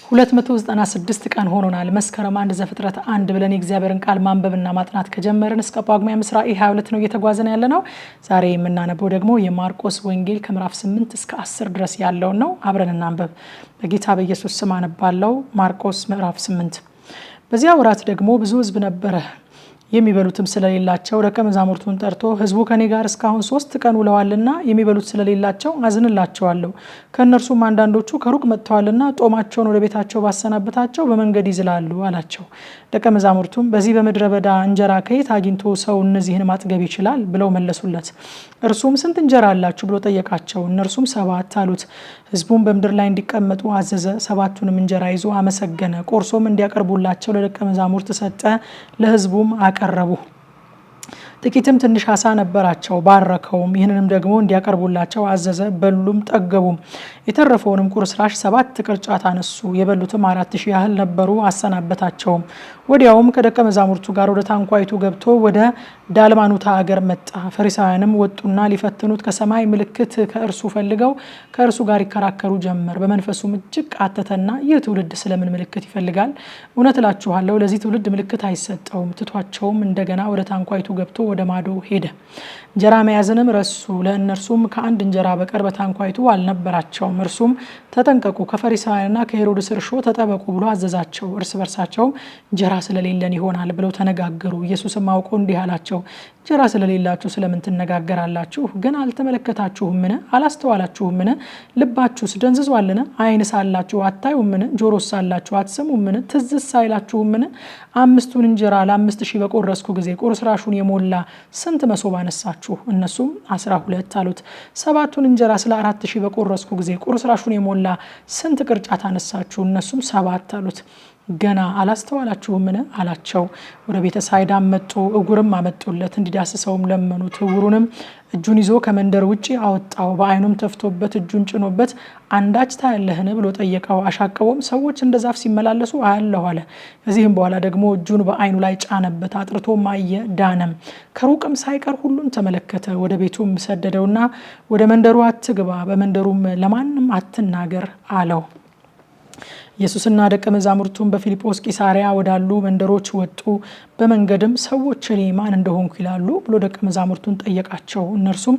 296 ቀን ሆኖናል። መስከረም 1 ዘፍጥረት 1 ብለን የእግዚአብሔርን ቃል ማንበብና ማጥናት ከጀመርን እስከ ጳጉሜ 22 ነው እየተጓዘን ያለነው። ዛሬ የምናነበው ደግሞ የማርቆስ ወንጌል ከምዕራፍ 8 እስከ 10 ድረስ ያለውን ነው። አብረን እናንበብ። በጌታ በኢየሱስ ስም አነባለሁ። ማርቆስ ምዕራፍ 8። በዚያ ወራት ደግሞ ብዙ ሕዝብ ነበረ፣ የሚበሉትም ስለሌላቸው ደቀ መዛሙርቱን ጠርቶ ሕዝቡ ከኔ ጋር እስካሁን 3 ቀን ውለዋልና የሚበሉት ስለሌላቸው አዝንላቸዋለሁ። ከእነርሱም አንዳንዶቹ ከሩቅ መጥተዋልና ጦማቸውን ወደ ቤታቸው ባሰናበታቸው በመንገድ ይዝላሉ አላቸው። ደቀ መዛሙርቱም በዚህ በምድረ በዳ እንጀራ ከየት አግኝቶ ሰው እነዚህን ማጥገብ ይችላል ብለው መለሱለት። እርሱም ስንት እንጀራ አላችሁ ብሎ ጠየቃቸው። እነርሱም 7 አሉት። ሕዝቡም በምድር ላይ እንዲቀመጡ አዘዘ። 7ቱንም እንጀራ ይዞ አመሰገነ፣ ቆርሶም እንዲያቀርቡላቸው ለደቀ መዛሙርት ሰጠ። ለሕዝቡም አቀረቡ። ጥቂትም ትንሽ አሳ ነበራቸው፣ ባረከውም። ይህንንም ደግሞ እንዲያቀርቡላቸው አዘዘ። በሉም ጠገቡም። የተረፈውንም ቁርስራሽ 7 ቅርጫት አነሱ። የበሉትም 4000 ያህል ነበሩ። አሰናበታቸውም። ወዲያውም ከደቀ መዛሙርቱ ጋር ወደ ታንኳይቱ ገብቶ ወደ ዳልማኑታ አገር መጣ። ፈሪሳውያንም ወጡና ሊፈትኑት ከሰማይ ምልክት ከእርሱ ፈልገው ከእርሱ ጋር ይከራከሩ ጀመር። በመንፈሱም እጅግ ቃተተና ይህ ትውልድ ስለምን ምልክት ይፈልጋል? እውነት እላችኋለሁ ለዚህ ትውልድ ምልክት አይሰጠውም። ትቷቸውም እንደገና ወደ ታንኳይቱ ገብቶ ወደ ማዶ ሄደ። እንጀራ መያዝንም ረሱ። ለእነርሱም ከአንድ እንጀራ በቀር በታንኳይቱ አልነበራቸውም። እርሱም ተጠንቀቁ፣ ከፈሪሳውያንና ከሄሮድስ እርሾ ተጠበቁ ብሎ አዘዛቸው። እርስ በርሳቸውም እንጀራ ስለሌለን ይሆናል ብለው ተነጋገሩ። ኢየሱስም አውቆ እንዲህ አላቸው፣ እንጀራ ስለሌላችሁ ስለምን ትነጋገራላችሁ? ግን አልተመለከታችሁምን? አላስተዋላችሁምን? ልባችሁስ ደንዝዟልን? ዓይን ሳላችሁ አታዩምን? ጆሮስ ሳላችሁ አትሰሙምን? ትዝስ አይላችሁምን? 5ቱን እንጀራ ለ5000 በቆረስኩ ጊዜ ቁርስራሹን የሞላ ስንት መሶብ አነሳችሁ? እነሱም 12 አሉት። 7ቱን እንጀራ ስለ 4000 በቆረስኩ ጊዜ ቁርስራሹን የሞላ ስንት ቅርጫት አነሳችሁ? እነሱም 7 አሉት። ገና አላስተዋላችሁምን አላቸው። ወደ ቤተ ሳይዳም መጡ። እውሩንም አመጡለት፣ እንዲዳስሰውም ለመኑት። እውሩንም እጁን ይዞ ከመንደር ውጭ አወጣው። በዓይኑም ተፍቶበት እጁን ጭኖበት አንዳች ታያለህን ብሎ ጠየቀው። አሻቀበውም፣ ሰዎች እንደ ዛፍ ሲመላለሱ አያለሁ አለ። ከዚህም በኋላ ደግሞ እጁን በዓይኑ ላይ ጫነበት። አጥርቶም አየ፣ ዳነም። ከሩቅም ሳይቀር ሁሉን ተመለከተ። ወደ ቤቱም ሰደደውና ወደ መንደሩ አትግባ፣ በመንደሩም ለማንም አትናገር አለው። ኢየሱስና ደቀ መዛሙርቱን በፊልጶስ ቂሳሪያ ወዳሉ መንደሮች ወጡ። በመንገድም ሰዎች እኔ ማን እንደሆንኩ ይላሉ ብሎ ደቀ መዛሙርቱን ጠየቃቸው። እነርሱም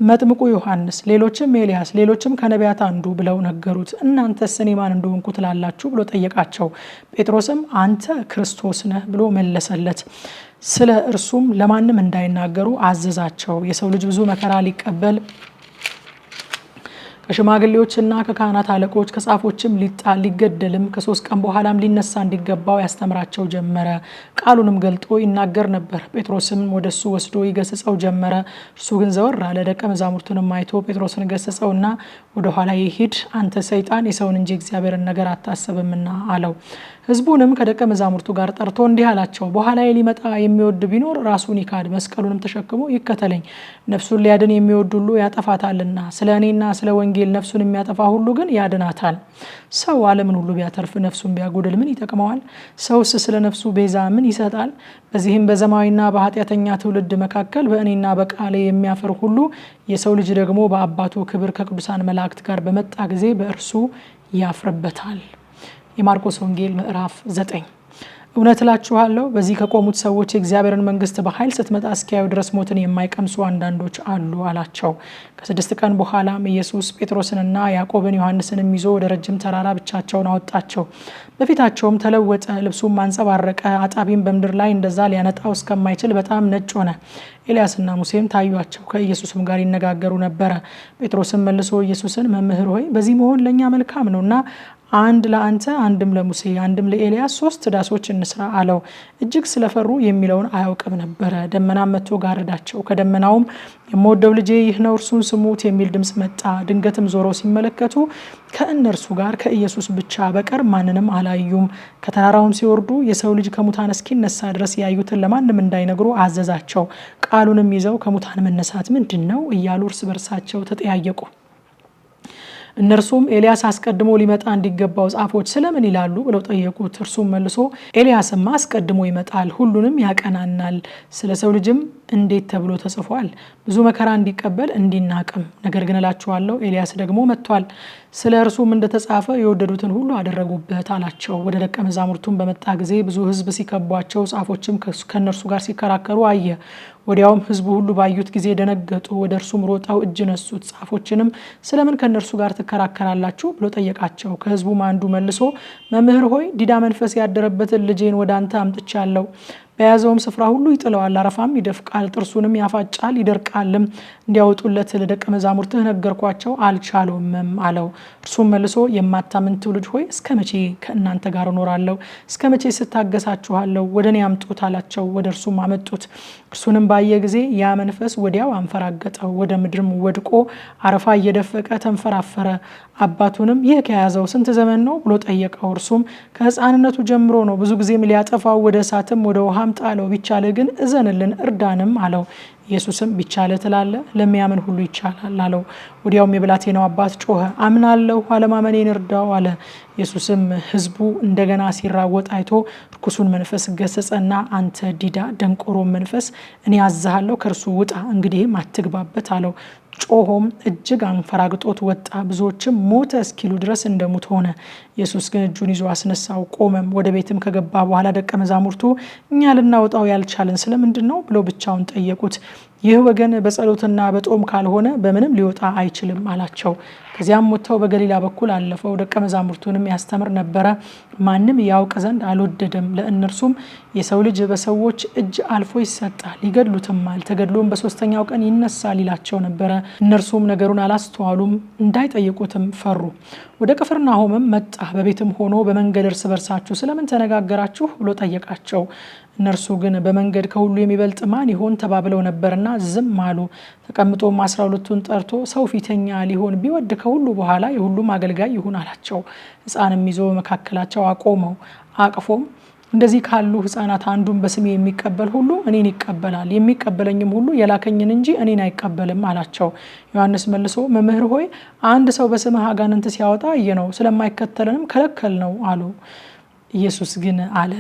መጥምቁ ዮሐንስ፣ ሌሎችም ኤልያስ፣ ሌሎችም ከነቢያት አንዱ ብለው ነገሩት። እናንተስ እኔ ማን እንደሆንኩ ትላላችሁ ብሎ ጠየቃቸው። ጴጥሮስም አንተ ክርስቶስ ነህ ብሎ መለሰለት። ስለ እርሱም ለማንም እንዳይናገሩ አዘዛቸው። የሰው ልጅ ብዙ መከራ ሊቀበል ከሽማግሌዎችና ከካህናት አለቆች ከጻፎችም ሊጣል ሊገደልም ከ3 ቀን በኋላም ሊነሳ እንዲገባው ያስተምራቸው ጀመረ። ቃሉንም ገልጦ ይናገር ነበር። ጴጥሮስም ወደሱ ወስዶ ይገስጸው ጀመረ። እርሱ ግን ዘወር አለ። ደቀ መዛሙርቱንም አይቶ ጴጥሮስን ገሰጸውና ወደ ኋላ ይሂድ፣ አንተ ሰይጣን የሰውን እንጂ እግዚአብሔርን ነገር አታሰብምና አለው። ሕዝቡንም ከደቀ መዛሙርቱ ጋር ጠርቶ እንዲህ አላቸው፣ በኋላዬ ሊመጣ የሚወድ ቢኖር ራሱን ይካድ፣ መስቀሉንም ተሸክሞ ይከተለኝ። ነፍሱን ሊያድን የሚወድ ሁሉ ያጠፋታልና፣ ስለ እኔና ስለ ወንጌል ነፍሱን የሚያጠፋ ሁሉ ግን ያድናታል። ሰው ዓለምን ሁሉ ቢያተርፍ ነፍሱን ቢያጎድል ምን ይጠቅመዋል? ሰውስ ስለ ነፍሱ ቤዛ ምን ይሰጣል? በዚህም በዘማዊና በኃጢአተኛ ትውልድ መካከል በእኔና በቃሌ የሚያፍር ሁሉ የሰው ልጅ ደግሞ በአባቱ ክብር ከቅዱሳን መላእክት ጋር በመጣ ጊዜ በእርሱ ያፍርበታል። የማርቆስ ወንጌል ምዕራፍ 9። እውነት እላችኋለሁ በዚህ ከቆሙት ሰዎች የእግዚአብሔርን መንግስት በኃይል ስትመጣ እስኪያዩ ድረስ ሞትን የማይቀምሱ አንዳንዶች አሉ አላቸው። ከ6 ቀን በኋላም ኢየሱስ ጴጥሮስንና ያዕቆብን ዮሐንስንም ይዞ ወደ ረጅም ተራራ ብቻቸውን አወጣቸው። በፊታቸውም ተለወጠ፣ ልብሱም አንጸባረቀ። አጣቢም በምድር ላይ እንደዛ ሊያነጣው እስከማይችል በጣም ነጭ ሆነ። ኤልያስና ሙሴም ታዩአቸው፣ ከኢየሱስም ጋር ይነጋገሩ ነበረ። ጴጥሮስም መልሶ ኢየሱስን መምህር ሆይ በዚህ መሆን ለእኛ መልካም ነውና አንድ ለአንተ አንድም ለሙሴ አንድም ለኤልያስ 3 ዳሶች እንስራ አለው። እጅግ ስለፈሩ የሚለውን አያውቅም ነበረ። ደመናም መጥቶ ጋረዳቸው። ከደመናውም የምወደው ልጄ ይህ ነው እርሱን ስሙት የሚል ድምፅ መጣ። ድንገትም ዞረው ሲመለከቱ ከእነርሱ ጋር ከኢየሱስ ብቻ በቀር ማንንም አላዩም። ከተራራውም ሲወርዱ የሰው ልጅ ከሙታን እስኪነሳ ድረስ ያዩትን ለማንም እንዳይነግሩ አዘዛቸው። ቃሉንም ይዘው ከሙታን መነሳት ምንድን ነው እያሉ እርስ በርሳቸው ተጠያየቁ። እነርሱም ኤልያስ አስቀድሞ ሊመጣ እንዲገባው ጻፎች ስለምን ይላሉ ብለው ጠየቁት። እርሱም መልሶ ኤልያስማ አስቀድሞ ይመጣል፣ ሁሉንም ያቀናናል፣ ስለ ሰው ልጅም እንዴት ተብሎ ተጽፏል? ብዙ መከራ እንዲቀበል እንዲናቅም። ነገር ግን እላችኋለሁ ኤልያስ ደግሞ መጥቷል፣ ስለ እርሱም እንደተጻፈ የወደዱትን ሁሉ አደረጉበት አላቸው። ወደ ደቀ መዛሙርቱም በመጣ ጊዜ ብዙ ሕዝብ ሲከቧቸው፣ ጻፎችም ከእነርሱ ጋር ሲከራከሩ አየ። ወዲያውም ሕዝቡ ሁሉ ባዩት ጊዜ ደነገጡ። ወደ እርሱም ሮጠው እጅ ነሱት። ጻፎችንም ስለምን ከእነርሱ ጋር ትከራከራላችሁ ብሎ ጠየቃቸው። ከሕዝቡም አንዱ መልሶ መምህር ሆይ ዲዳ መንፈስ ያደረበትን ልጄን ወደ አንተ አምጥቻለሁ። በያዘውም ስፍራ ሁሉ ይጥለዋል፣ አረፋም ይደፍቃል፣ ጥርሱንም ያፋጫል፣ ይደርቃልም። እንዲያወጡለት ለደቀ መዛሙርትህ ነገርኳቸው፣ አልቻሉምም አለው። እርሱም መልሶ የማታምን ትውልድ ሆይ እስከ መቼ ከእናንተ ጋር እኖራለሁ? እስከ መቼ ስታገሳችኋለሁ? ወደ እኔ አምጡት አላቸው። ወደ እርሱም አመጡት። እርሱንም ባየ ጊዜ ያ መንፈስ ወዲያው አንፈራገጠው፣ ወደ ምድርም ወድቆ አረፋ እየደፈቀ ተንፈራፈረ። አባቱንም ይህ ከያዘው ስንት ዘመን ነው ብሎ ጠየቀው። እርሱም ከሕፃንነቱ ጀምሮ ነው፣ ብዙ ጊዜም ሊያጠፋው ወደ እሳትም ወደ ውሃም ጣለው። ቢቻልህ ግን እዘንልን እርዳንም አለው። ኢየሱስም ቢቻልህ ትላለህ? ለሚያምን ሁሉ ይቻላል አለው። ወዲያውም የብላቴናው አባት ጮኸ፣ አምናለሁ፣ አለማመኔን እርዳው አለ። ኢየሱስም ሕዝቡ እንደገና ሲራወጥ አይቶ ርኩሱን መንፈስ ገሰጸና አንተ ዲዳ ደንቆሮ መንፈስ እኔ አዝሃለሁ፣ ከእርሱ ውጣ፣ እንግዲህም አትግባበት አለው። ጮሆም እጅግ አንፈራግጦት ወጣ። ብዙዎችም ሞተ እስኪሉ ድረስ እንደሙት ሆነ። ኢየሱስ ግን እጁን ይዞ አስነሳው፣ ቆመም። ወደ ቤትም ከገባ በኋላ ደቀ መዛሙርቱ እኛ ልናወጣው ያልቻልን ስለምንድን ነው ብለው ብቻውን ጠየቁት። ይህ ወገን በጸሎትና በጦም ካልሆነ በምንም ሊወጣ አይችልም አላቸው። ከዚያም ወጥተው በገሊላ በኩል አለፈው። ደቀ መዛሙርቱንም ያስተምር ነበረ፣ ማንም ያውቅ ዘንድ አልወደደም። ለእነርሱም የሰው ልጅ በሰዎች እጅ አልፎ ይሰጣል፣ ይገድሉትማል፣ ተገድሎም በሶስተኛው ቀን ይነሳል ይላቸው ነበረ። እነርሱም ነገሩን አላስተዋሉም፣ እንዳይጠይቁትም ፈሩ። ወደ ቅፍርናሆምም መጣ። በቤትም ሆኖ በመንገድ እርስ በርሳችሁ ስለምን ተነጋገራችሁ ብሎ ጠየቃቸው። እነርሱ ግን በመንገድ ከሁሉ የሚበልጥ ማን ይሆን ተባብለው ነበርና ዝም አሉ። ተቀምጦም 12ቱን ጠርቶ ሰው ፊተኛ ሊሆን ቢወድ ከሁሉ በኋላ የሁሉም አገልጋይ ይሁን አላቸው። ሕፃንም ይዞ በመካከላቸው አቆመው። አቅፎም እንደዚህ ካሉ ሕፃናት አንዱን በስሜ የሚቀበል ሁሉ እኔን ይቀበላል፣ የሚቀበለኝም ሁሉ የላከኝን እንጂ እኔን አይቀበልም አላቸው። ዮሐንስ መልሶ መምህር ሆይ አንድ ሰው በስምህ አጋንንት ሲያወጣ አየነው፣ ስለማይከተለንም ከለከል ነው አሉ። ኢየሱስ ግን አለ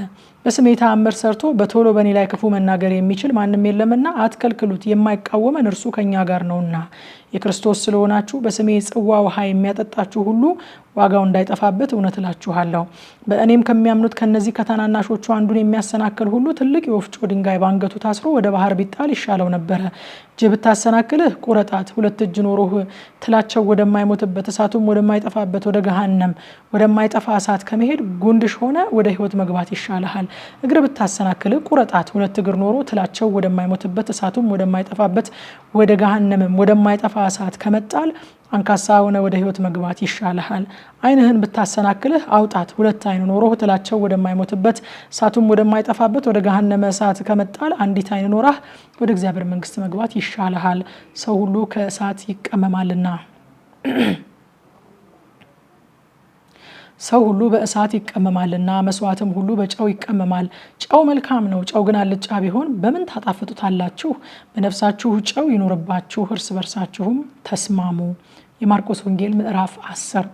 በስሜ ተአምር ሰርቶ በቶሎ በእኔ ላይ ክፉ መናገር የሚችል ማንም የለምና አትከልክሉት፣ የማይቃወመን እርሱ ከኛ ጋር ነውና። የክርስቶስ ስለሆናችሁ በስሜ ጽዋ ውሃ የሚያጠጣችሁ ሁሉ ዋጋው እንዳይጠፋበት እውነት እላችኋለሁ። በእኔም ከሚያምኑት ከነዚህ ከታናናሾቹ አንዱን የሚያሰናክል ሁሉ ትልቅ የወፍጮ ድንጋይ ባንገቱ ታስሮ ወደ ባህር ቢጣል ይሻለው ነበረ። እጅ ብታሰናክልህ ቁረጣት። ሁለት እጅ ኖሮህ ትላቸው ወደማይሞትበት እሳቱም ወደማይጠፋበት ወደ ገሃነም ወደማይጠፋ እሳት ከመሄድ ጉንድሽ ሆነ ወደ ሕይወት መግባት ይሻልሃል። እግር ብታሰናክልህ ቁረጣት። ሁለት እግር ኖሮ ትላቸው ወደማይሞትበት እሳቱም ወደማይጠፋበት ወደ ገሃነምም ወደማይጠፋ እሳት ከመጣል አንካሳ ሆነ ወደ ሕይወት መግባት ይሻልሃል። ዓይንህን ብታሰናክልህ አውጣት። ሁለት ዓይን ኖሮህ ትላቸው ወደማይሞትበት እሳቱም ወደማይጠፋበት ወደ ገሃነመ እሳት ከመጣል አንዲት ዓይን ኖራህ ወደ እግዚአብሔር መንግሥት መግባት ይሻልሃል። ሰው ሁሉ ከእሳት ይቀመማልና ሰው ሁሉ በእሳት ይቀመማልና መስዋዕትም ሁሉ በጨው ይቀመማል። ጨው መልካም ነው፣ ጨው ግን አልጫ ቢሆን በምን ታጣፍጡታላችሁ? በነፍሳችሁ ጨው ይኑርባችሁ፣ እርስ በርሳችሁም ተስማሙ። የማርቆስ ወንጌል ምዕራፍ 10።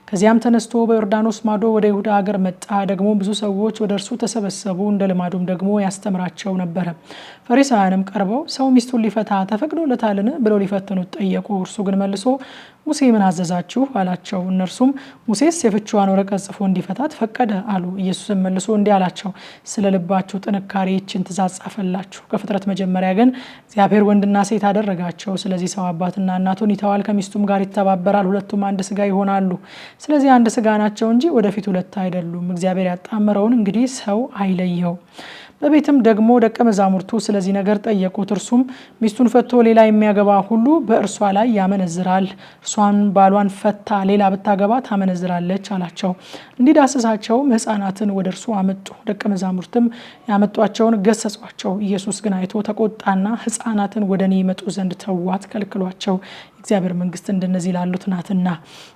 ከዚያም ተነስቶ በዮርዳኖስ ማዶ ወደ ይሁዳ ሀገር መጣ። ደግሞ ብዙ ሰዎች ወደ እርሱ ተሰበሰቡ፣ እንደ ልማዱም ደግሞ ያስተምራቸው ነበረ። ፈሪሳውያንም ቀርበው ሰው ሚስቱን ሊፈታ ተፈቅዶለታልን ብለው ሊፈትኑት ጠየቁ። እርሱ ግን መልሶ ሙሴ ምን አዘዛችሁ አላቸው። እነርሱም ሙሴስ የፍችዋን ወረቀት ጽፎ እንዲፈታት ፈቀደ አሉ። ኢየሱስም መልሶ እንዲህ አላቸው፣ ስለ ልባችሁ ጥንካሬ ይህችን ትእዛዝ ጻፈላችሁ። ከፍጥረት መጀመሪያ ግን እግዚአብሔር ወንድና ሴት አደረጋቸው። ስለዚህ ሰው አባትና እናቱን ይተዋል፣ ከሚስቱም ጋር ይተባበራል፣ ሁለቱም አንድ ስጋ ይሆናሉ። ስለዚህ አንድ ስጋ ናቸው እንጂ ወደፊት ሁለት አይደሉም። እግዚአብሔር ያጣመረውን እንግዲህ ሰው አይለየው። በቤትም ደግሞ ደቀ መዛሙርቱ ስለዚህ ነገር ጠየቁት። እርሱም ሚስቱን ፈቶ ሌላ የሚያገባ ሁሉ በእርሷ ላይ ያመነዝራል፣ እርሷን ባሏን ፈታ ሌላ ብታገባ ታመነዝራለች አላቸው። እንዲዳስሳቸውም ሕፃናትን ወደ እርሱ አመጡ። ደቀ መዛሙርትም ያመጧቸውን ገሰጿቸው። ኢየሱስ ግን አይቶ ተቆጣና ሕፃናትን ወደ እኔ ይመጡ ዘንድ ተዋት፣ ከልክሏቸው፣ እግዚአብሔር መንግስት እንደነዚህ ላሉት ናትና።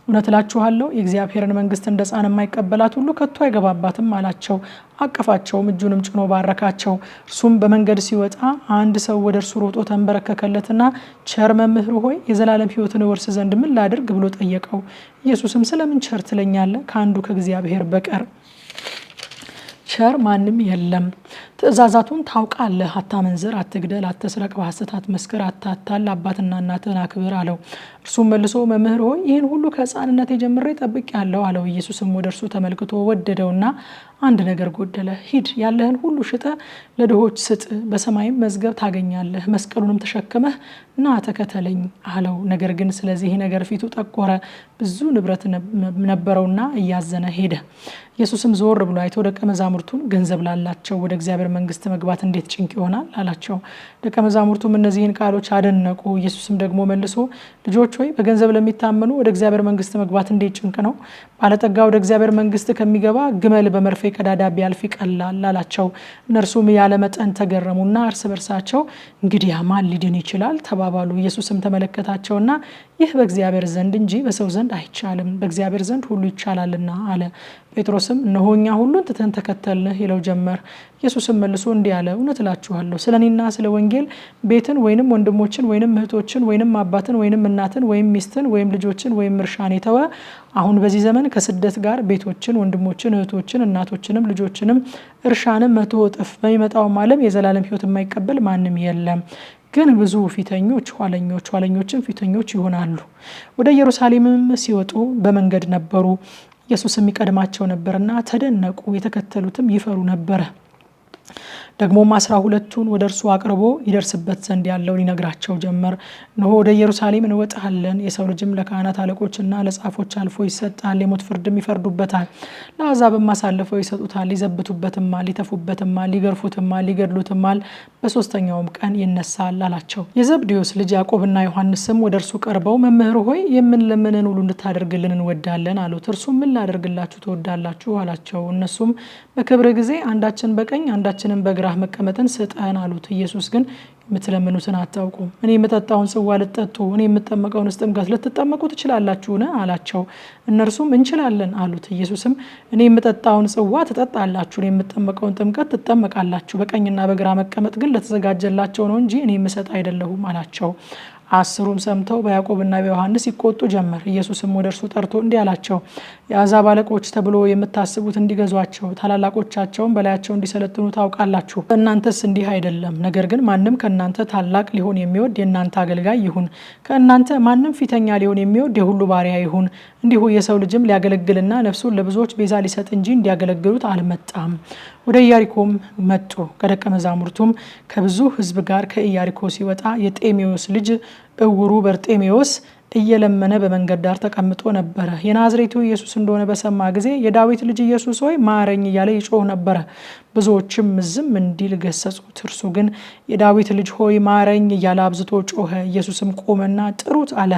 እውነት እላችኋለሁ የእግዚአብሔርን መንግስት እንደ ሕፃን የማይቀበላት ሁሉ ከቶ አይገባባትም አላቸው። አቀፋቸውም እጁንም ጭኖ ባረካቸው። እርሱም በመንገድ ሲወጣ አንድ ሰው ወደ እርሱ ሮጦ ተንበረከከለትና ቸር መምህር ሆይ የዘላለም ሕይወትን እወርስ ዘንድ ምን ላድርግ ብሎ ጠየቀው። ኢየሱስም ስለምን ቸር ትለኛለህ? ከአንዱ ከእግዚአብሔር በቀር ቸር ማንም የለም። ትእዛዛቱን ታውቃለህ፣ አታመንዝር፣ አትግደል፣ አትስረቅ፣ በሐሰት አትመስክር፣ አታታል፣ አባትና እናትህን አክብር አለው። እርሱም መልሶ መምህር ሆይ ይህን ሁሉ ከሕፃንነቴ ጀምሬ ጠብቄአለሁ አለው። ኢየሱስም ወደ እርሱ ተመልክቶ ወደደውና አንድ ነገር ጎደለ፣ ሂድ ያለህን ሁሉ ሽጠህ ለድሆች ስጥ፣ በሰማይም መዝገብ ታገኛለህ፣ መስቀሉንም ተሸክመህ ና ተከተለኝ አለው። ነገር ግን ስለዚህ ነገር ፊቱ ጠቆረ፣ ብዙ ንብረት ነበረውና እያዘነ ሄደ። ኢየሱስም ዞር ብሎ አይቶ ደቀ መዛሙርቱን ገንዘብ ላላቸው ወደ እግዚአብሔር መንግስት መግባት እንዴት ጭንቅ ይሆናል አላቸው። ደቀ መዛሙርቱም እነዚህን ቃሎች አደነቁ። ኢየሱስም ደግሞ መልሶ ልጆች ሆይ በገንዘብ ለሚታመኑ ወደ እግዚአብሔር መንግስት መግባት እንዴት ጭንቅ ነው፣ ባለጠጋ ወደ እግዚአብሔር መንግስት ከሚገባ ግመል በመርፌ ቀዳዳ ቢያልፍ ይቀላል አላቸው። እነርሱም ያለ መጠን ተገረሙና እርስ በርሳቸው እንግዲያ ማን ሊድን ይችላል ተባባሉ። ኢየሱስም ተመለከታቸውና ይህ በእግዚአብሔር ዘንድ እንጂ በሰው ዘንድ አይቻልም፣ በእግዚአብሔር ዘንድ ሁሉ ይቻላልና አለ። ጴጥሮስም እነሆ እኛ ሁሉን ትተን ተከተልንህ ይለው ጀመር። ኢየሱስም መልሶ እንዲህ አለ፣ እውነት እላችኋለሁ ስለ እኔና ስለ ወንጌል ቤትን ወይንም ወንድሞችን ወይንም እህቶችን ወይንም አባትን ወይንም እናትን ወይም ሚስትን ወይም ልጆችን ወይም እርሻን የተወ አሁን በዚህ ዘመን ከስደት ጋር ቤቶችን፣ ወንድሞችን፣ እህቶችን፣ እናቶችንም ልጆችንም እርሻንም 100 እጥፍ በሚመጣውም ዓለም የዘላለም ሕይወት የማይቀበል ማንም የለም። ግን ብዙ ፊተኞች ኋለኞች፣ ኋለኞችም ፊተኞች ይሆናሉ። ወደ ኢየሩሳሌምም ሲወጡ በመንገድ ነበሩ። ኢየሱስም ይቀድማቸው ነበርና ተደነቁ፣ የተከተሉትም ይፈሩ ነበረ። ደግሞም 12ቱን ወደ እርሱ አቅርቦ ይደርስበት ዘንድ ያለውን ይነግራቸው ጀመር። እነሆ ወደ ኢየሩሳሌም እንወጣለን፣ የሰው ልጅም ለካህናት አለቆችና ለጻፎች አልፎ ይሰጣል፣ የሞት ፍርድም ይፈርዱበታል፣ ለአሕዛብም አሳልፈው ይሰጡታል፣ ይዘብቱበትማል፣ ይተፉበትማል፣ ይገርፉትማል፣ ይገድሉትማል፣ በሶስተኛውም ቀን ይነሳል አላቸው። የዘብዴዎስ ልጅ ያዕቆብና ዮሐንስም ወደ እርሱ ቀርበው መምህር ሆይ የምንለምንን ሁሉ እንድታደርግልን እንወዳለን አሉት። እርሱም ምን ላደርግላችሁ ትወዳላችሁ አላቸው። እነሱም በክብር ጊዜ አንዳችን በቀኝ አንዳችንን በግራ መቀመጥን ስጠን አሉት። ኢየሱስ ግን የምትለምኑትን አታውቁም፣ እኔ የምጠጣውን ጽዋ ልትጠጡ እኔ የምጠመቀውን ጥምቀት ልትጠመቁ ትችላላችሁን አላቸው። እነርሱም እንችላለን አሉት። ኢየሱስም እኔ የምጠጣውን ጽዋ ትጠጣላችሁ፣ እኔ የምጠመቀውን ጥምቀት ትጠመቃላችሁ፣ በቀኝና በግራ መቀመጥ ግን ለተዘጋጀላቸው ነው እንጂ እኔ የምሰጥ አይደለሁም አላቸው። 10ሩም ሰምተው በያዕቆብና በዮሐንስ ይቆጡ ጀመር። ኢየሱስም ወደ እርሱ ጠርቶ እንዲህ አላቸው፣ የአሕዛብ አለቆች ተብሎ የምታስቡት እንዲገዟቸው ታላላቆቻቸውን በላያቸው እንዲሰለጥኑ ታውቃላችሁ። እናንተስ እንዲህ አይደለም። ነገር ግን ማንም ከእናንተ ታላቅ ሊሆን የሚወድ የእናንተ አገልጋይ ይሁን፣ ከእናንተ ማንም ፊተኛ ሊሆን የሚወድ የሁሉ ባሪያ ይሁን። እንዲሁ የሰው ልጅም ሊያገለግልና ነፍሱን ለብዙዎች ቤዛ ሊሰጥ እንጂ እንዲያገለግሉት አልመጣም። ወደ ኢያሪኮም መጡ። ከደቀ መዛሙርቱም ከብዙ ሕዝብ ጋር ከኢያሪኮ ሲወጣ የጤሜዎስ ልጅ እውሩ በርጤሜዎስ እየለመነ በመንገድ ዳር ተቀምጦ ነበረ። የናዝሬቱ ኢየሱስ እንደሆነ በሰማ ጊዜ የዳዊት ልጅ ኢየሱስ ሆይ ማረኝ እያለ ይጮህ ነበረ። ብዙዎችም ዝም እንዲል ገሰጹት። እርሱ ግን የዳዊት ልጅ ሆይ ማረኝ እያለ አብዝቶ ጮኸ። ኢየሱስም ቆመና ጥሩት አለ።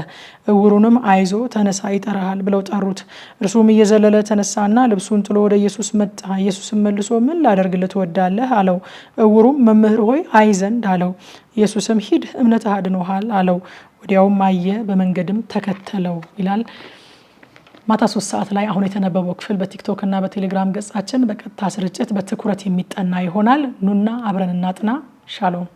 እውሩንም አይዞ ተነሳ፣ ይጠራሃል ብለው ጠሩት። እርሱም እየዘለለ ተነሳና ልብሱን ጥሎ ወደ ኢየሱስ መጣ። ኢየሱስም መልሶ ምን ላደርግልህ ትወዳለህ አለው። እውሩም መምህር ሆይ አይ ዘንድ አለው። ኢየሱስም ሂድ እምነትህ አድኖሃል አለው። ወዲያውም አየ፣ በመንገድም ተከተለው ይላል። ማታ 3 ሰዓት ላይ አሁን የተነበበው ክፍል በቲክቶክ እና በቴሌግራም ገጻችን በቀጥታ ስርጭት በትኩረት የሚጠና ይሆናል። ኑና አብረን እናጥና። ሻሎም